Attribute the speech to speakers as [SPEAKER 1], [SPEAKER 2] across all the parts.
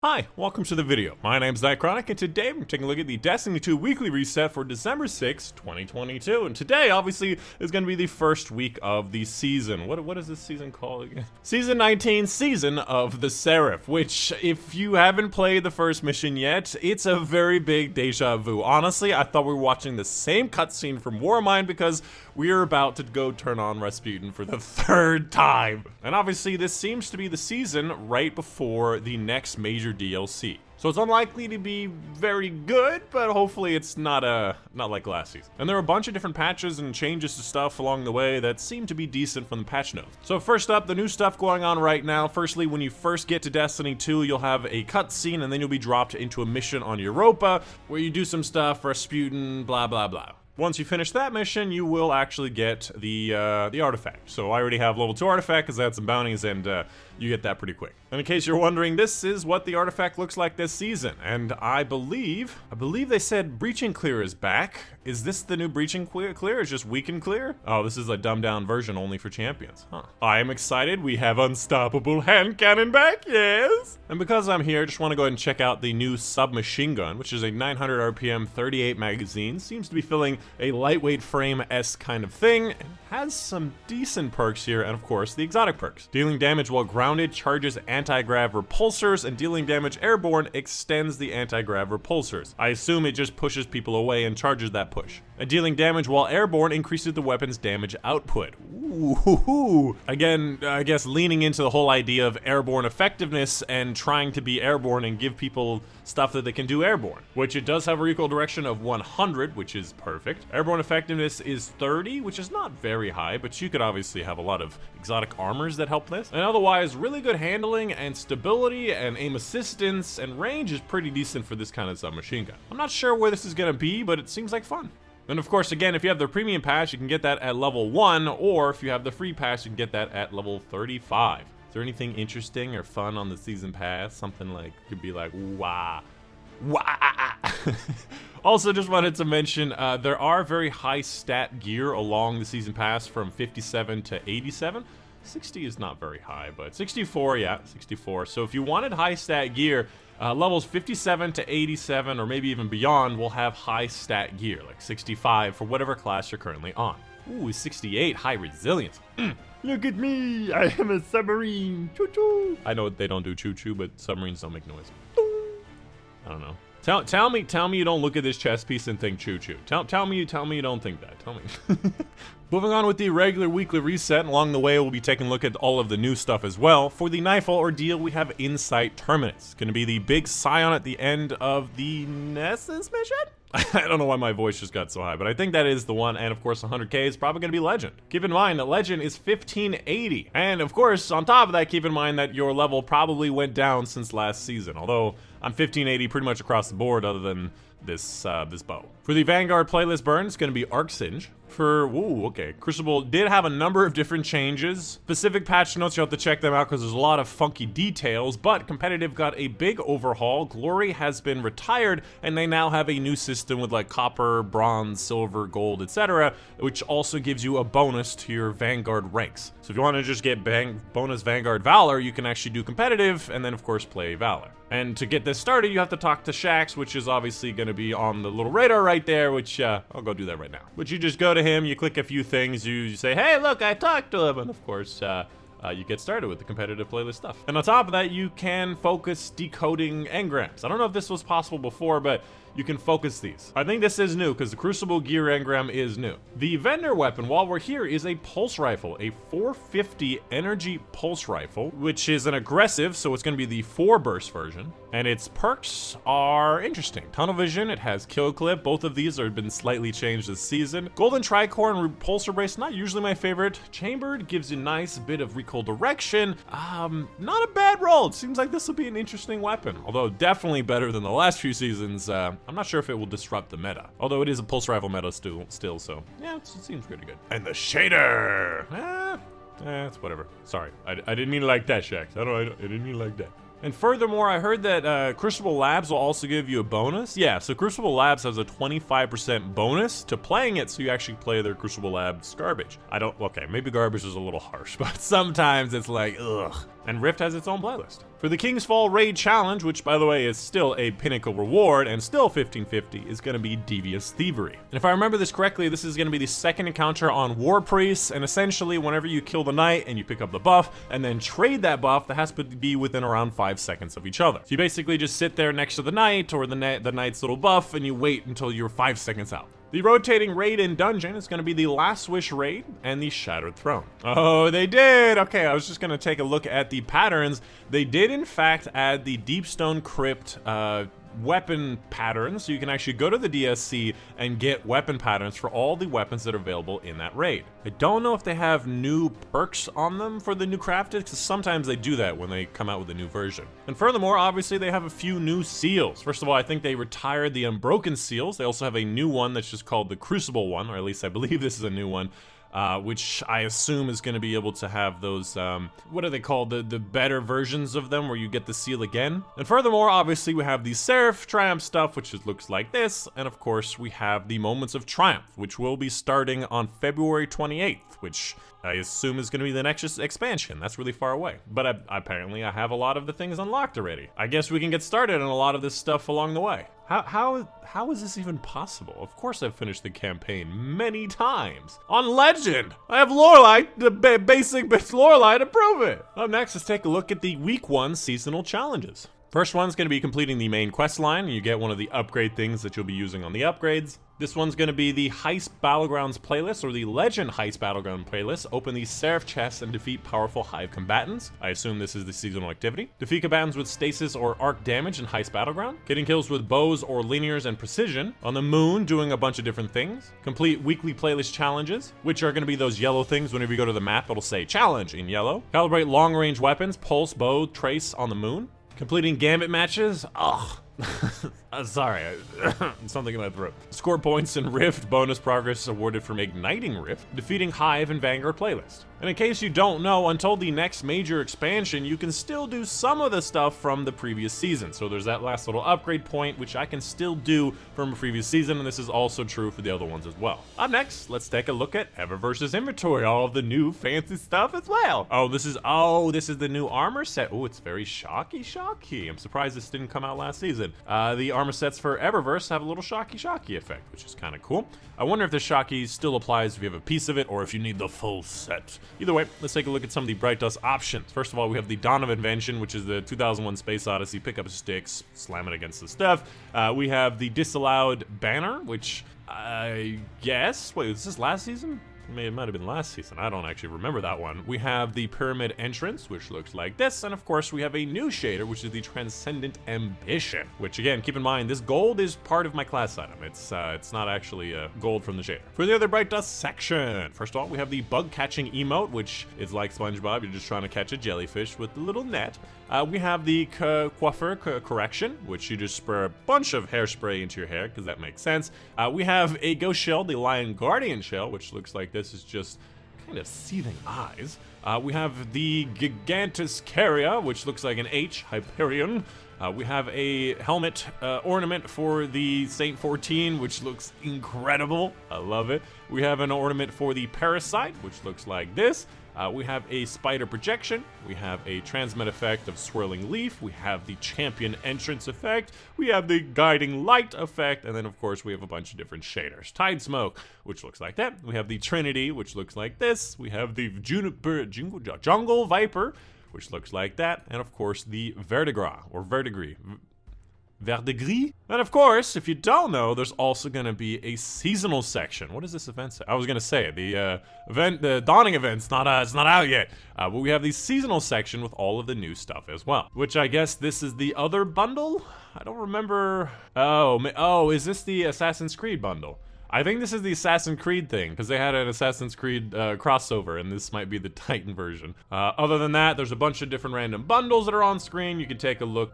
[SPEAKER 1] Hi, welcome to the video. My name's Dychronic, and today we're taking a look at the Destiny 2 Weekly Reset for December 6, 2022. And today, obviously, is going to be the first week of the season. What is this season called again? Season 19, Season of the Seraph, which, if you haven't played the first mission yet, it's a very big deja vu. Honestly, I thought we were watching the same cutscene from Warmind because we are about to go turn on Rasputin for the third time. And obviously, this seems to be the season right before the next major DLC. So it's unlikely to be very good, but hopefully it's not like last season. And there are a bunch of different patches and changes to stuff along the way that seem to be decent from the patch notes. So first up, the new stuff going on right now. Firstly, when you first get to Destiny 2, you'll have a cutscene and then you'll be dropped into a mission on Europa where you do some stuff, Rasputin, blah, blah, blah. Once you finish that mission, you will actually get the artifact. So I already have level 2 artifact because I had some bounties and you get that pretty quick. And in case you're wondering, this is what the artifact looks like this season. And I believe they said Breaching Clear is back. Is this the new Breaching Clear? It's just Weaken Clear? Oh, this is a dumbed down version only for champions. Huh. I am excited. We have Unstoppable Hand Cannon back, yes! And because I'm here, I just want to go ahead and check out the new submachine gun, which is a 900 RPM 38 magazine. Seems to be filling a lightweight frame-esque kind of thing, and has some decent perks here, and of course, the exotic perks. Dealing damage while grounded charges anti-grav repulsors, and dealing damage airborne extends the anti-grav repulsors. I assume it just pushes people away and charges that push. And dealing damage while airborne increases the weapon's damage output. Ooh. Again, I guess leaning into the whole idea of airborne effectiveness and trying to be airborne and give people stuff that they can do airborne, which it does have a recoil direction of 100, which is perfect. Airborne effectiveness is 30, which is not very high, but you could obviously have a lot of exotic armors that help this. And otherwise, really good handling and stability and aim assistance and range is pretty decent for this kind of submachine gun. I'm not sure where this is gonna be, but it seems like fun. And of course, again, if you have the premium pass, you can get that at level 1, or if you have the free pass, you can get that at level 35. Is there anything interesting or fun on the season pass? Something like, could be like, wah. Also, just wanted to mention, there are very high stat gear along the season pass from 57 to 87. 60 is not very high, but 64, yeah, 64. So if you wanted high stat gear, levels 57 to 87, or maybe even beyond, will have high stat gear, like 65 for whatever class you're currently on. Ooh, 68, high resilience. Look at me, I am a submarine, choo-choo. I know they don't do choo-choo, but submarines don't make noise. I don't know. Tell me you don't look at this chess piece and think choo-choo. Tell me you don't think that. Tell me. Moving on with the regular weekly reset, and along the way we'll be taking a look at all of the new stuff as well. For the Nightfall ordeal, we have Insight Terminus. It's gonna be the big scion at the end of the Nessus mission? I don't know why my voice just got so high, but I think that is the one, and of course 100k is probably going to be Legend. Keep in mind that Legend is 1580, and of course, on top of that, keep in mind that your level probably went down since last season, although I'm 1580 pretty much across the board other than this bow. For the Vanguard playlist burn, it's going to be Arc Singe. Crucible did have a number of different changes. Specific patch notes, you'll have to check them out because there's a lot of funky details, but competitive got a big overhaul. Glory has been retired, and they now have a new system with like copper, bronze, silver, gold, etc., which also gives you a bonus to your Vanguard ranks. So if you want to just get bonus Vanguard Valor, you can actually do competitive, and then of course play Valor. And to get this started, you have to talk to Shax, which is obviously going to be on the little radar right there, which I'll go do that right now. But you just go to him, you click a few things, you say, hey, look, I talked to him, and of course, you get started with the competitive playlist stuff. And on top of that, you can focus decoding engrams. I don't know if this was possible before, but you can focus these. I think this is new because the Crucible gear engram is new. The vendor weapon, while we're here, is a pulse rifle, a 450 energy pulse rifle, which is an aggressive, so it's going to be the 4-burst version. And its perks are interesting. Tunnel vision, it has kill clip. Both of these have been slightly changed this season. Golden tricore and repulsor brace, not usually my favorite. Chambered gives you a nice bit of recoil direction. Not a bad roll. It seems like this will be an interesting weapon, although definitely better than the last few seasons. I'm not sure if it will disrupt the meta, although it is a pulse rifle meta still, so yeah, it seems pretty good. And the shader, it's whatever. Sorry, I didn't mean it like that, Shax. I didn't mean it like that. And furthermore, I heard that Crucible Labs will also give you a bonus. Yeah, so Crucible Labs has a 25% bonus to playing it, so you actually play their Crucible Labs garbage. Okay, maybe garbage is a little harsh, but sometimes it's like, ugh. And Rift has its own playlist. For the King's Fall Raid Challenge, which by the way is still a pinnacle reward and still 1550, is going to be Devious Thievery. And if I remember this correctly, this is going to be the second encounter on War Priests, and essentially whenever you kill the knight and you pick up the buff and then trade that buff, that has to be within around 5 seconds of each other. So you basically just sit there next to the knight or the knight's little buff and you wait until you're 5 seconds out. The rotating raid in dungeon is going to be the Last Wish raid and the Shattered Throne. Oh, they did! Okay, I was just going to take a look at the patterns. They did, in fact, add the Deepstone Crypt weapon patterns, so you can actually go to the DSC and get weapon patterns for all the weapons that are available in that raid. I don't know if they have new perks on them for the new crafted, because sometimes they do that when they come out with a new version. And furthermore, obviously they have a few new seals. First of all, I think they retired the Unbroken seals. They also have a new one that's just called the Crucible one, or at least I believe this is a new one. Which I assume is going to be able to have those, what are they called, the better versions of them where you get the seal again. And furthermore, obviously we have the Seraph Triumph stuff, which looks like this, and of course we have the Moments of Triumph, which will be starting on February 28th, which I assume is going to be the next expansion. That's really far away. But apparently I have a lot of the things unlocked already. I guess we can get started on a lot of this stuff along the way. How is this even possible? Of course I've finished the campaign many times. On Legend! I have Lorelei, the basic Lorelei to prove it! Up next, let's take a look at the Week 1 seasonal challenges. First one's going to be completing the main quest line, and you get one of the upgrade things that you'll be using on the upgrades. This one's going to be the Heist Battlegrounds playlist, or the Legend Heist Battleground playlist. Open the Seraph chests and defeat powerful Hive combatants. I assume this is the seasonal activity. Defeat combatants with stasis or arc damage in Heist Battleground. Getting kills with bows or linears and precision. On the moon, doing a bunch of different things. Complete weekly playlist challenges, which are going to be those yellow things. Whenever you go to the map, it'll say challenge in yellow. Calibrate long-range weapons, pulse, bow, trace on the moon. Completing gambit matches. Ugh. Sorry, something in my throat. Score points in Rift, bonus progress awarded from igniting Rift, defeating Hive and Vanguard playlist. And in case you don't know, until the next major expansion, you can still do some of the stuff from the previous season. So there's that last little upgrade point, which I can still do from a previous season, and this is also true for the other ones as well. Up next, let's take a look at Eververse's inventory, all of the new fancy stuff as well. This is the new armor set. Oh, it's very shocky. I'm surprised this didn't come out last season. The armor sets for Eververse have a little shocky effect, which is kind of cool. I wonder if the shocky still applies if you have a piece of it or if you need the full set. Either way, let's take a look at some of the Bright Dust options. First of all, we have the Dawn of Invention, which is the 2001 Space Odyssey. Pick up a stick, slam it against the stuff. We have the Disallowed Banner, which I guess, wait, was this last season? It might have been last season. I don't actually remember that one. We have the Pyramid Entrance, which looks like this. And of course, we have a new shader, which is the Transcendent Ambition, which again, keep in mind, this gold is part of my class item. It's not actually gold from the shader. For the other Bright Dust section, first of all, we have the Bug Catching emote, which is like SpongeBob. You're just trying to catch a jellyfish with the little net. We have the Coiffure Correction, which you just spray a bunch of hairspray into your hair, because that makes sense. We have a Ghost Shell, the Lion Guardian Shell, which looks like this is just kind of seething eyes. We have the Gigantus Carrier, which looks like an H, Hyperion. We have a helmet ornament for the Saint 14, which looks incredible. I love it. We have an ornament for the Parasite, which looks like this. We have a Spider Projection. We have a Transmit effect of Swirling Leaf. We have the Champion Entrance effect. We have the Guiding Light effect. And then, of course, we have a bunch of different shaders. Tide Smoke, which looks like that. We have the Trinity, which looks like this. We have the Jungle Viper, which looks like that. And, of course, the Verdigris, or Verdigris. Verdigris? And of course, if you don't know, there's also going to be a seasonal section. What does this event say? I was going to say the Dawning event's not out yet. But we have the seasonal section with all of the new stuff as well. Which I guess this is the other bundle? I don't remember. Oh, is this the Assassin's Creed bundle? I think this is the Assassin's Creed thing, because they had an Assassin's Creed crossover, and this might be the Titan version. Other than that, there's a bunch of different random bundles that are on screen. You can take a look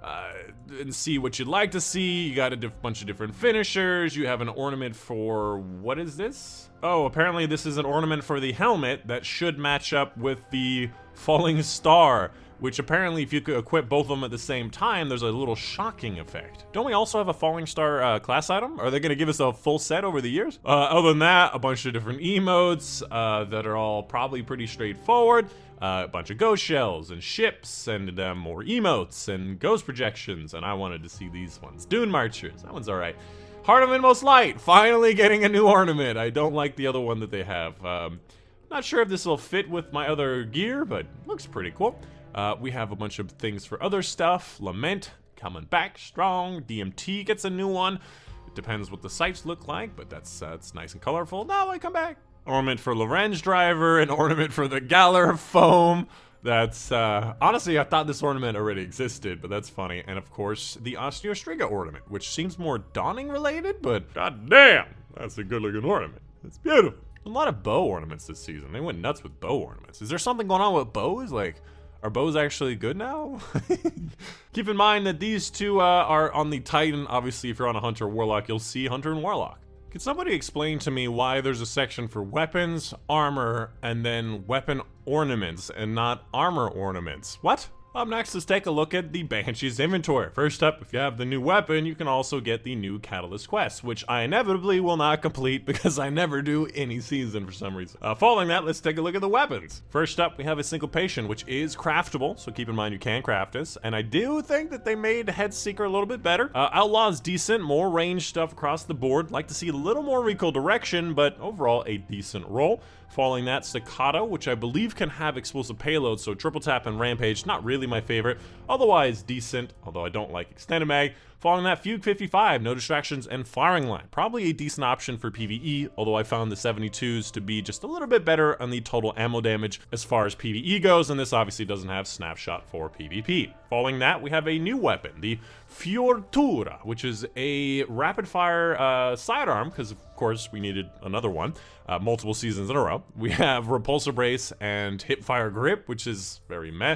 [SPEAKER 1] and see what you'd like to see. You got a bunch of different finishers. You have an ornament for, what is this? Oh, apparently this is an ornament for the helmet that should match up with the falling star, which apparently if you could equip both of them at the same time, there's a little shocking effect. Don't we also have a Falling Star class item? Are they gonna give us a full set over the years? Other than that, a bunch of different emotes that are all probably pretty straightforward. A bunch of ghost shells and ships and more emotes and ghost projections, and I wanted to see these ones. Dune Marchers, that one's alright. Heart of Inmost Light, finally getting a new ornament. I don't like the other one that they have. Not sure if this will fit with my other gear, but looks pretty cool. We have a bunch of things for other stuff. Lament, coming back strong. DMT gets a new one. It depends what the sights look like, but that's nice and colorful. Now I come back. Ornament for Lorenz Driver, an ornament for the Galler Foam. That's, honestly, I thought this ornament already existed, but that's funny. And of course, the Osteostriga ornament, which seems more Dawning related, but goddamn, that's a good looking ornament. It's beautiful. A lot of bow ornaments this season. They went nuts with bow ornaments. Is there something going on with bows? Like, are bows actually good now? Keep in mind that these two are on the Titan. Obviously, if you're on a Hunter Warlock, you'll see Hunter and Warlock. Can somebody explain to me why there's a section for weapons, armor, and then weapon ornaments, and not armor ornaments? What? Up next, let's take a look at the Banshee's inventory. First up, if you have the new weapon, you can also get the new Catalyst quest, which I inevitably will not complete because I never do any season for some reason. Following that, let's take a look at the weapons. First up, we have a Syncopation, which is craftable, so keep in mind you can craft this. And I do think that they made Headseeker a little bit better. Outlaw's decent, more range stuff across the board. Like to see a little more recoil direction, but overall a decent roll. Following that, Staccato, which I believe can have explosive payloads, so triple tap and rampage, not really my favorite, otherwise decent, although I don't like extended mag. Following that, Fugue 55, no distractions and firing line, probably a decent option for PvE, although I found the 72s to be just a little bit better on the total ammo damage as far as PvE goes, and this obviously doesn't have snapshot for PvP. Following that, we have a new weapon, the Fiortura, which is a rapid fire sidearm, because of course we needed another one, multiple seasons in a row. We have Repulsor Brace and Hipfire Grip, which is very meh.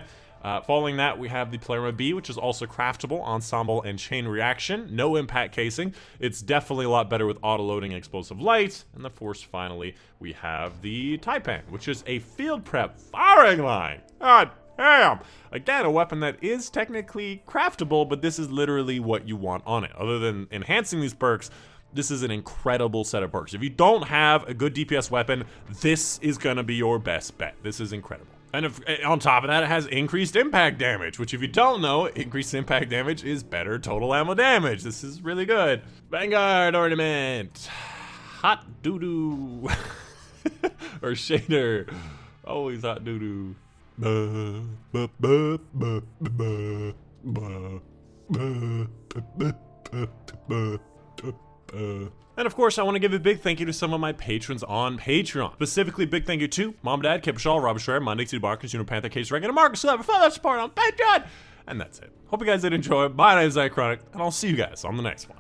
[SPEAKER 1] Following that, we have the Palermo B, which is also craftable, ensemble, and chain reaction. No impact casing. It's definitely a lot better with auto-loading and explosive lights. And of course, finally, we have the Taipan, which is a field prep firing line. God damn! Again, a weapon that is technically craftable, but this is literally what you want on it. Other than enhancing these perks, this is an incredible set of perks. If you don't have a good DPS weapon, this is gonna be your best bet. This is incredible. And if, on top of that, it has increased impact damage, which if you don't know, increased impact damage is better total ammo damage. This is really good. Vanguard ornament. Hot doo-doo. Or shader. Always hot doo-doo. And of course, I want to give a big thank you to some of my patrons on Patreon. Specifically, big thank you to Mom, Dad, Kip Shaw, Robert Schreier, Monday, City Barkers, Juno Panther, Case Reagan, and Marcus Lever for that support on Patreon. And that's it. Hope you guys did enjoy. My name is Dychronic, and I'll see you guys on the next one.